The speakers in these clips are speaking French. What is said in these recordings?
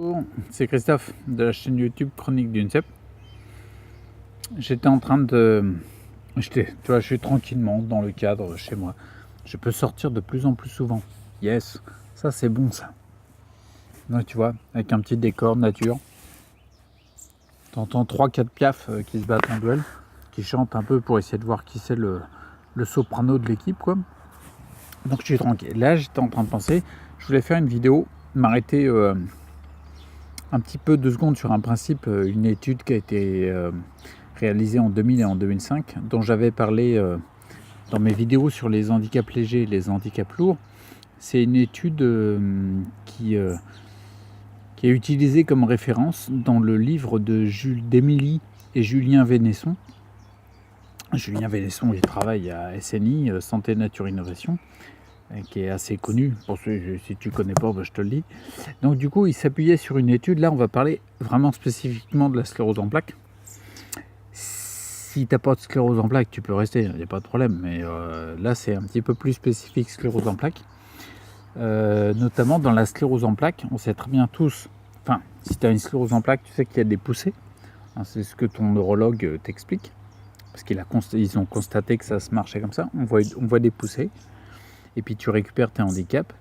Bonjour, c'est Christophe de la chaîne YouTube Chronique d'une Cep. J'étais en train de... tu vois, je suis tranquillement dans le cadre chez moi. Je peux sortir de plus en plus souvent. Yes, ça c'est bon ça. Ouais, tu vois, avec un petit décor nature. T'entends 3-4 piafs qui se battent en duel, qui chantent un peu pour essayer de voir qui c'est le soprano de l'équipe, quoi. Donc je suis tranquille. Là, j'étais en train de penser, je voulais faire une vidéo, m'arrêter... un petit peu 2 secondes sur un principe, une étude qui a été réalisée en 2000 et en 2005, dont j'avais parlé dans mes vidéos sur les handicaps légers et les handicaps lourds. C'est une étude qui est utilisée comme référence dans le livre d'Émilie et Julien Vénesson. Julien Vénesson, il travaille à SNI, Santé, Nature, Innovation, qui est assez connu. Pour ceux, si tu ne connais pas, je te le dis. Donc du coup, il s'appuyait sur une étude. Là, on va parler vraiment spécifiquement de la sclérose en plaques. Si tu n'as pas de sclérose en plaques, tu peux rester, il n'y a pas de problème. Mais là, c'est un petit peu plus spécifique sclérose en plaques. Notamment dans la sclérose en plaques, on sait très bien tous, enfin, si tu as une sclérose en plaques, tu sais qu'il y a des poussées. C'est ce que ton neurologue t'explique. Parce qu'ils ont constaté que ça se marchait comme ça. On voit des poussées. Et puis tu récupères tes handicaps.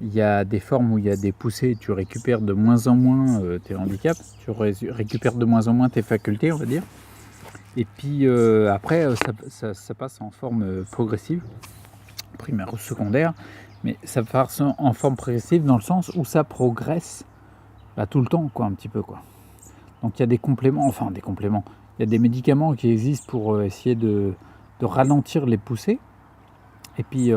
Il y a des formes où il y a des poussées, tu récupères de moins en moins tes handicaps, tu récupères de moins en moins tes facultés, on va dire. Et puis après, ça passe en forme progressive, primaire ou secondaire, mais ça passe en forme progressive dans le sens où ça progresse tout le temps, quoi, un petit peu, quoi. Donc il y a des compléments, il y a des médicaments qui existent pour essayer de ralentir les poussées. Et puis,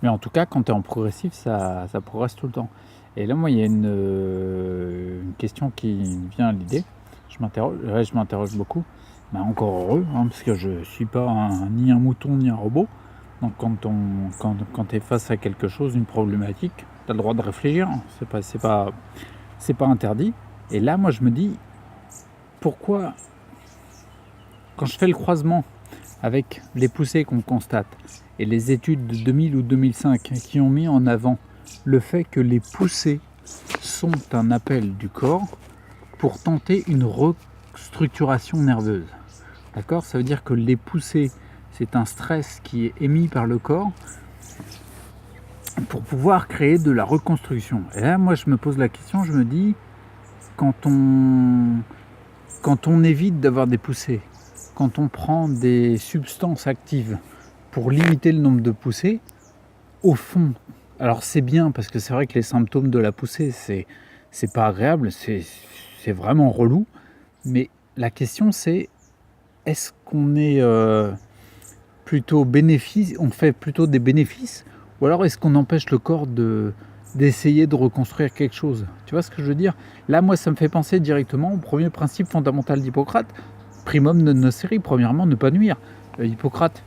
mais en tout cas, quand tu es en progressif, ça progresse tout le temps. Et là, moi, il y a une question qui me vient à l'idée. Je m'interroge beaucoup. Ben, encore heureux, parce que je ne suis pas ni un mouton ni un robot. Donc quand tu es face à quelque chose, une problématique, tu as le droit de réfléchir. C'est pas interdit. Et là, moi, je me dis, pourquoi, quand je fais le croisement avec les poussées qu'on constate et les études de 2000 ou 2005 qui ont mis en avant le fait que les poussées sont un appel du corps pour tenter une restructuration nerveuse. D'accord ? Ça veut dire que les poussées, c'est un stress qui est émis par le corps pour pouvoir créer de la reconstruction. Et là, moi, je me pose la question, je me dis, quand on évite d'avoir des poussées, quand on prend des substances actives pour limiter le nombre de poussées, au fond, alors c'est bien parce que c'est vrai que les symptômes de la poussée, c'est pas agréable, c'est vraiment relou, mais la question c'est, est-ce qu'on est plutôt bénéfice, on fait plutôt des bénéfices, ou alors est-ce qu'on empêche le corps d'essayer de reconstruire quelque chose? Tu vois ce que je veux dire? Là, moi, ça me fait penser directement au premier principe fondamental d'Hippocrate, primum non nocere, premièrement, ne pas nuire. Hippocrate,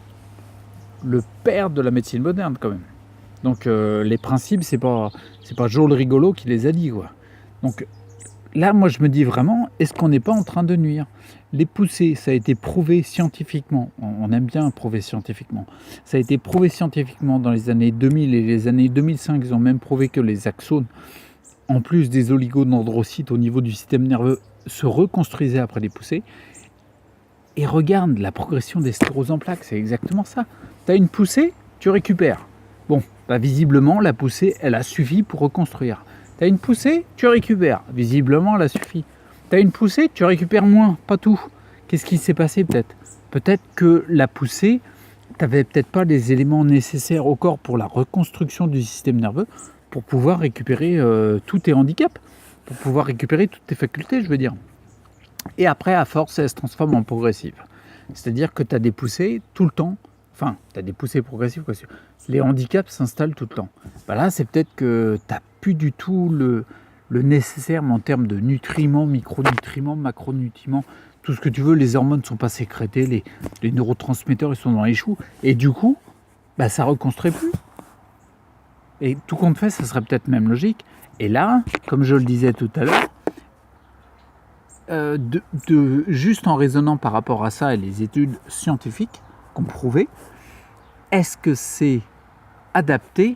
le père de la médecine moderne, quand même. Donc, les principes, c'est pas Joe le rigolo qui les a dit, quoi. Donc, là, moi, je me dis vraiment, est-ce qu'on n'est pas en train de nuire? Les poussées, ça a été prouvé scientifiquement. On aime bien prouver scientifiquement. Ça a été prouvé scientifiquement dans les années 2000 et les années 2005. Ils ont même prouvé que les axones, en plus des oligodendrocytes au niveau du système nerveux, se reconstruisaient après les poussées. Et regarde la progression des scléroses en plaques, c'est exactement ça. Tu as une poussée, tu récupères. Bon, visiblement, la poussée, elle a suffi pour reconstruire. Tu as une poussée, tu récupères. Visiblement, elle a suffi. Tu as une poussée, tu récupères moins, pas tout. Qu'est-ce qui s'est passé peut-être? Peut-être que la poussée, tu n'avais peut-être pas les éléments nécessaires au corps pour la reconstruction du système nerveux pour pouvoir récupérer tous tes handicaps, pour pouvoir récupérer toutes tes facultés, je veux dire. Et après, à force, elle se transforme en progressive. C'est-à-dire que tu as des poussées tout le temps. Enfin, tu as des poussées progressives. Les handicaps s'installent tout le temps. Là, c'est peut-être que tu n'as plus du tout le nécessaire, mais en termes de nutriments, micronutriments, macronutriments, tout ce que tu veux. Les hormones ne sont pas sécrétées, les neurotransmetteurs, ils sont dans les choux. Et du coup, ça ne reconstruit plus. Et tout compte fait, ça serait peut-être même logique. Et là, comme je le disais tout à l'heure, juste en raisonnant par rapport à ça et les études scientifiques qu'on prouvait, est-ce que c'est adapté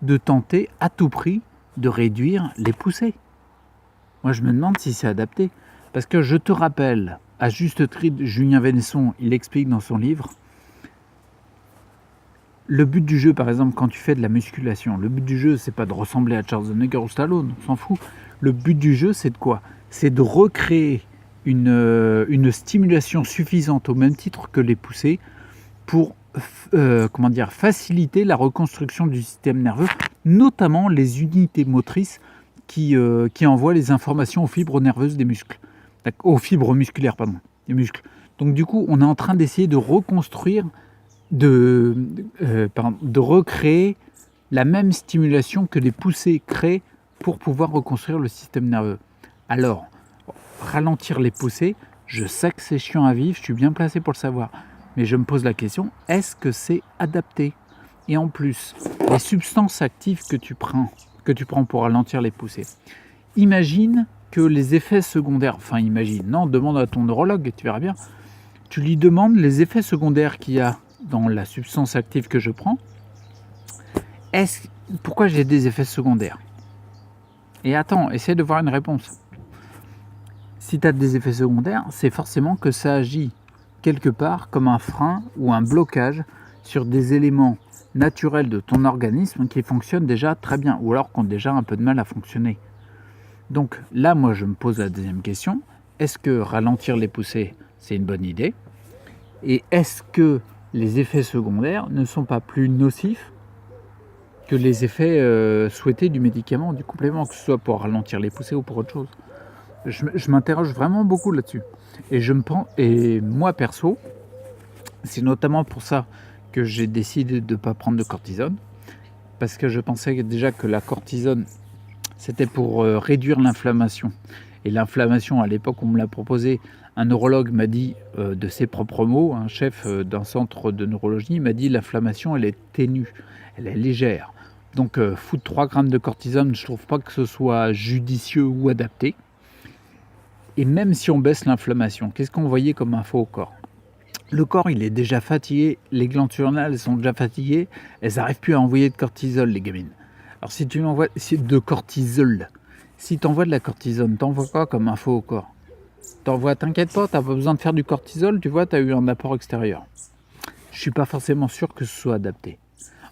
de tenter à tout prix de réduire les poussées? Moi, je me demande si c'est adapté. Parce que je te rappelle, à juste titre, Julien Vénesson, il explique dans son livre, le but du jeu, par exemple, quand tu fais de la musculation, le but du jeu, c'est pas de ressembler à Schwarzenegger ou Stallone, on s'en fout. Le but du jeu, c'est de quoi? C'est de recréer une stimulation suffisante au même titre que les poussées pour faciliter la reconstruction du système nerveux, notamment les unités motrices qui envoient les informations aux fibres nerveuses des muscles, aux fibres musculaires, pardon, des muscles. Donc du coup, on est en train d'essayer de reconstruire, de recréer la même stimulation que les poussées créent pour pouvoir reconstruire le système nerveux. Alors, ralentir les poussées, je sais que c'est chiant à vivre, je suis bien placé pour le savoir, mais je me pose la question, est-ce que c'est adapté? Et en plus, les substances actives que tu prends pour ralentir les poussées, imagine que les effets secondaires, demande à ton neurologue, tu verras bien, tu lui demandes les effets secondaires qu'il y a dans la substance active que je prends, pourquoi j'ai des effets secondaires? Et attends, essaie de voir une réponse. Si tu as des effets secondaires, c'est forcément que ça agit quelque part comme un frein ou un blocage sur des éléments naturels de ton organisme qui fonctionnent déjà très bien, ou alors qui ont déjà un peu de mal à fonctionner. Donc là, moi, je me pose la deuxième question. Est-ce que ralentir les poussées, c'est une bonne idée? Et est-ce que les effets secondaires ne sont pas plus nocifs que les effets souhaités du médicament, du complément, que ce soit pour ralentir les poussées ou pour autre chose? Je m'interroge vraiment beaucoup là-dessus. Et moi, perso, c'est notamment pour ça que j'ai décidé de ne pas prendre de cortisone, parce que je pensais déjà que la cortisone, c'était pour réduire l'inflammation. Et l'inflammation, à l'époque, on me l'a proposé, un neurologue m'a dit, de ses propres mots, un chef d'un centre de neurologie, m'a dit l'inflammation, elle est ténue, elle est légère. Donc, foutre 3 grammes de cortisone, je ne trouve pas que ce soit judicieux ou adapté. Et même si on baisse l'inflammation, qu'est-ce qu'on voyait comme info au corps? Le corps, il est déjà fatigué, les glandes surrénales sont déjà fatiguées, elles n'arrivent plus à envoyer de cortisol, les gamines. Alors si tu envoies de cortisol, si tu envoies de la cortisone, t'envoies quoi comme info au corps? T'envoies, t'inquiète pas, t'as pas besoin de faire du cortisol, tu vois, t'as eu un apport extérieur. Je suis pas forcément sûr que ce soit adapté.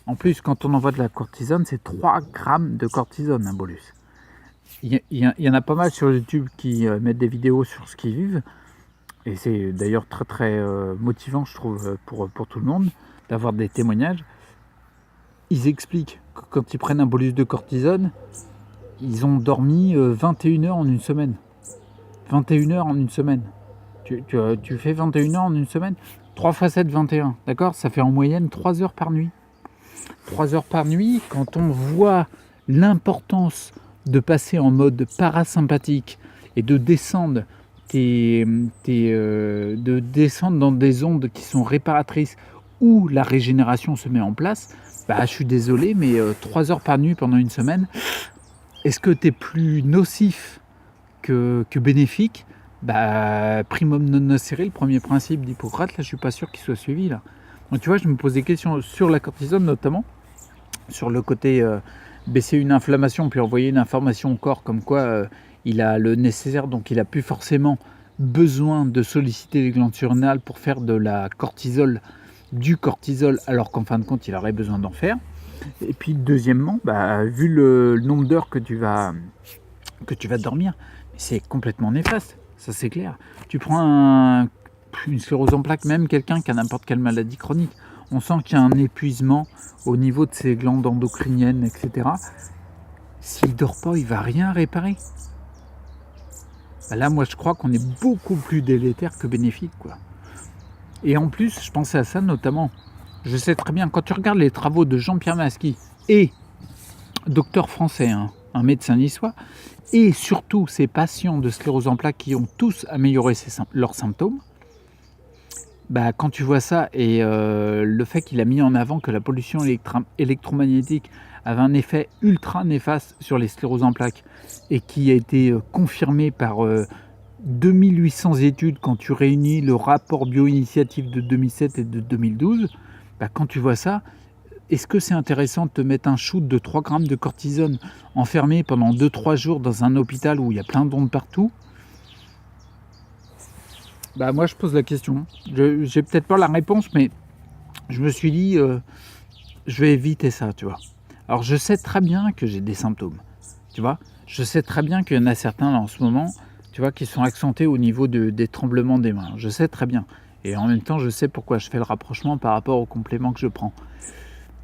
En plus, quand on envoie de la cortisone, c'est 3 grammes de cortisone, un bolus. Il y en a pas mal sur YouTube qui mettent des vidéos sur ce qu'ils vivent. Et c'est d'ailleurs très très motivant, je trouve, pour tout le monde, d'avoir des témoignages. Ils expliquent que quand ils prennent un bolus de cortisone, ils ont dormi 21 heures en une semaine. 21 heures en une semaine. Tu fais 21 heures en une semaine? 3 x 7, 21. D'accord? Ça fait en moyenne 3 heures par nuit. 3 heures par nuit, quand on voit l'importance de passer en mode parasympathique et de descendre de descendre dans des ondes qui sont réparatrices où la régénération se met en place, je suis désolé, mais 3 heures par nuit pendant une semaine, est-ce que tu es plus nocif que bénéfique? Primum non nocere, le premier principe d'Hippocrate, là je suis pas sûr qu'il soit suivi là. Donc tu vois, je me pose des questions sur la cortisone notamment, sur le côté baisser une inflammation puis envoyer une information au corps comme quoi il a le nécessaire, donc il n'a plus forcément besoin de solliciter les glandes surrénales pour faire de la cortisol, du cortisol, alors qu'en fin de compte il aurait besoin d'en faire. Et puis deuxièmement, vu le nombre d'heures que tu vas dormir, c'est complètement néfaste, ça c'est clair. Tu prends une sclérose en plaques, même quelqu'un qui a n'importe quelle maladie chronique, on sent qu'il y a un épuisement au niveau de ses glandes endocriniennes, etc. S'il ne dort pas, il ne va rien réparer. Là, moi, je crois qu'on est beaucoup plus délétère que bénéfique, quoi. Et en plus, je pensais à ça notamment. Je sais très bien, quand tu regardes les travaux de Jean-Pierre Masqui, et docteur français, un médecin niçois, et surtout ces patients de sclérose en plaques qui ont tous amélioré leurs symptômes, quand tu vois ça et le fait qu'il a mis en avant que la pollution électromagnétique avait un effet ultra néfaste sur les scléroses en plaques et qui a été confirmé par 2800 études quand tu réunis le rapport bioinitiative de 2007 et de 2012, quand tu vois ça, est-ce que c'est intéressant de te mettre un shoot de 3 grammes de cortisone enfermé pendant 2-3 jours dans un hôpital où il y a plein d'ondes partout? Bah moi je pose la question. J'ai peut-être pas la réponse, mais je me suis dit, je vais éviter ça, tu vois. Alors je sais très bien que j'ai des symptômes, tu vois. Je sais très bien qu'il y en a certains là, en ce moment, tu vois, qui sont accentués au niveau des tremblements des mains. Je sais très bien. Et en même temps, je sais pourquoi je fais le rapprochement par rapport aux compléments que je prends.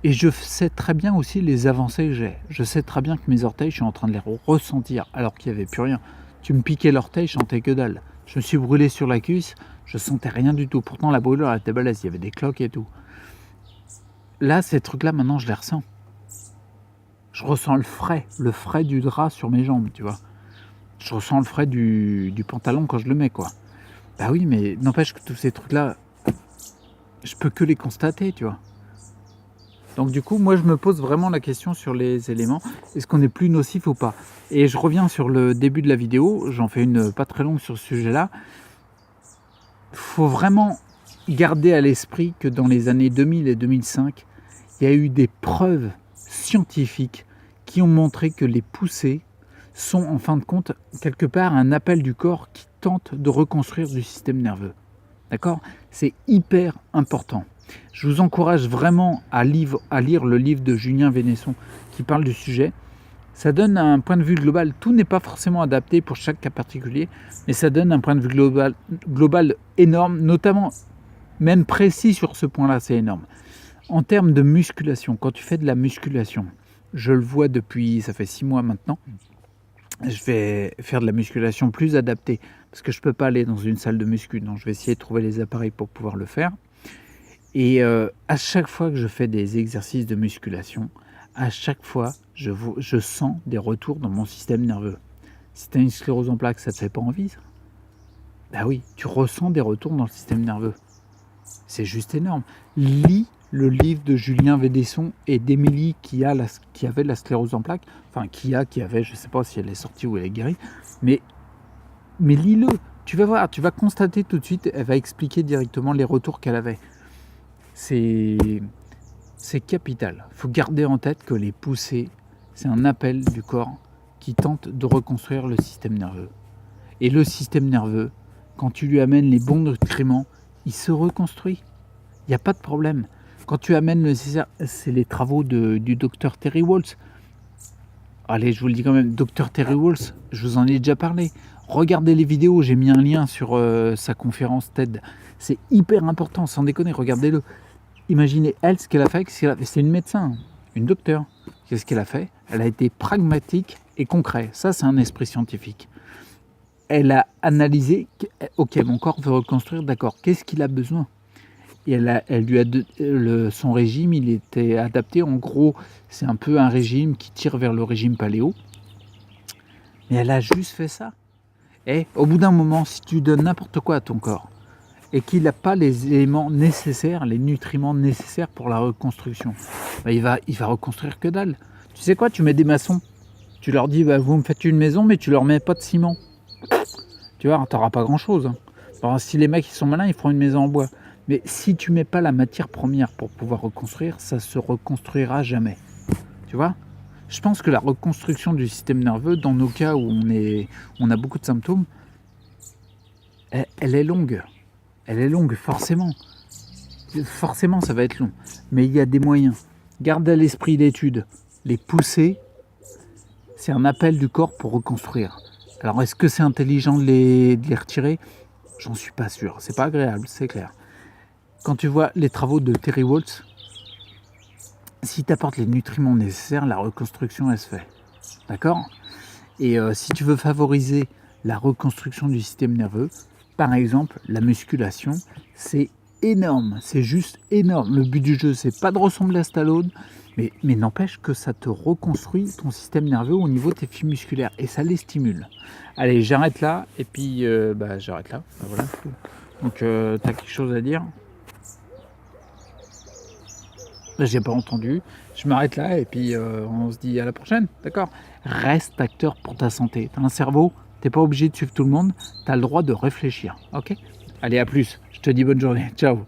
Et je sais très bien aussi les avancées que j'ai. Je sais très bien que mes orteils, je suis en train de les ressentir alors qu'il n'y avait plus rien. Tu me piquais l'orteil, je sentais que dalle. Je me suis brûlé sur la cuisse, je sentais rien du tout. Pourtant, la brûlure était balèze, il y avait des cloques et tout. Là, ces trucs-là, maintenant, je les ressens. Je ressens le frais du drap sur mes jambes, tu vois. Je ressens le frais du pantalon quand je le mets, quoi. Bah oui, mais n'empêche que tous ces trucs-là, je peux que les constater, tu vois. Donc du coup, moi, je me pose vraiment la question sur les éléments. Est-ce qu'on est plus nocif ou pas? Et je reviens sur le début de la vidéo. J'en fais une pas très longue sur ce sujet-là. Il faut vraiment garder à l'esprit que dans les années 2000 et 2005, il y a eu des preuves scientifiques qui ont montré que les poussées sont en fin de compte quelque part un appel du corps qui tente de reconstruire du système nerveux. D'accord? C'est hyper important. Je vous encourage vraiment à lire le livre de Julien Vénesson qui parle du sujet. Ça donne un point de vue global. Tout n'est pas forcément adapté pour chaque cas particulier, mais ça donne un point de vue global énorme, notamment même précis sur ce point-là, c'est énorme. En termes de musculation, quand tu fais de la musculation, je le vois depuis, ça fait 6 mois maintenant, je vais faire de la musculation plus adaptée parce que je ne peux pas aller dans une salle de muscu, donc je vais essayer de trouver les appareils pour pouvoir le faire. Et à chaque fois que je fais des exercices de musculation, à chaque fois, je sens des retours dans mon système nerveux. Si tu as une sclérose en plaques, ça ne te fait pas envie, ça? Bah oui, tu ressens des retours dans le système nerveux. C'est juste énorme. Lis le livre de Julien Vénesson et d'Émilie qui avait la sclérose en plaques. Enfin, qui avait, je ne sais pas si elle est sortie ou elle est guérie. Mais lis-le. Tu vas voir, tu vas constater tout de suite, elle va expliquer directement les retours qu'elle avait. C'est capital. Il faut garder en tête que les poussées, c'est un appel du corps qui tente de reconstruire le système nerveux. Et le système nerveux, quand tu lui amènes les bons nutriments, il se reconstruit. Il n'y a pas de problème. Quand tu amènes le nécessaire, c'est les travaux du docteur Terry Waltz. Allez, je vous le dis quand même, docteur Terry Waltz, je vous en ai déjà parlé. Regardez les vidéos, j'ai mis un lien sur sa conférence TED. C'est hyper important, sans déconner, regardez-le. Imaginez, elle, ce qu'elle a fait, c'est une médecin, une docteure. Qu'est-ce qu'elle a fait? Elle a été pragmatique et concret. Ça, c'est un esprit scientifique. Elle a analysé, ok, mon corps veut reconstruire, d'accord, qu'est-ce qu'il a besoin? Et elle lui a son régime, il était adapté. En gros, c'est un peu un régime qui tire vers le régime paléo. Mais elle a juste fait ça. Et au bout d'un moment, si tu donnes n'importe quoi à ton corps, et qu'il n'a pas les éléments nécessaires, les nutriments nécessaires pour la reconstruction, bah il va reconstruire que dalle. Tu sais quoi, tu mets des maçons, tu leur dis, bah, vous me faites une maison, mais tu leur mets pas de ciment. Tu vois, tu n'auras pas grand-chose. Alors, si les mecs ils sont malins, ils feront une maison en bois. Mais si tu mets pas la matière première pour pouvoir reconstruire, ça se reconstruira jamais. Tu vois? Je pense que la reconstruction du système nerveux, dans nos cas où on a beaucoup de symptômes, elle est longue. Elle est longue, forcément. Forcément, ça va être long. Mais il y a des moyens. Garde à l'esprit l'étude. Les poussées, c'est un appel du corps pour reconstruire. Alors, est-ce que c'est intelligent de les retirer? J'en suis pas sûr. C'est pas agréable, c'est clair. Quand tu vois les travaux de Terry Waltz, si tu apportes les nutriments nécessaires, la reconstruction, elle se fait. D'accord? Et si tu veux favoriser la reconstruction du système nerveux, par exemple, la musculation, c'est énorme, c'est juste énorme. Le but du jeu, c'est pas de ressembler à Stallone, mais n'empêche que ça te reconstruit ton système nerveux au niveau de tes fibres musculaires et ça les stimule. Allez, j'arrête là, et puis j'arrête là. Voilà. Donc, tu as quelque chose à dire? Là, j'ai pas entendu. Je m'arrête là, et puis on se dit à la prochaine, d'accord? Reste acteur pour ta santé. T'as un cerveau, t'es pas obligé de suivre tout le monde, t'as le droit de réfléchir, ok? Allez, à plus. Je te dis bonne journée. Ciao.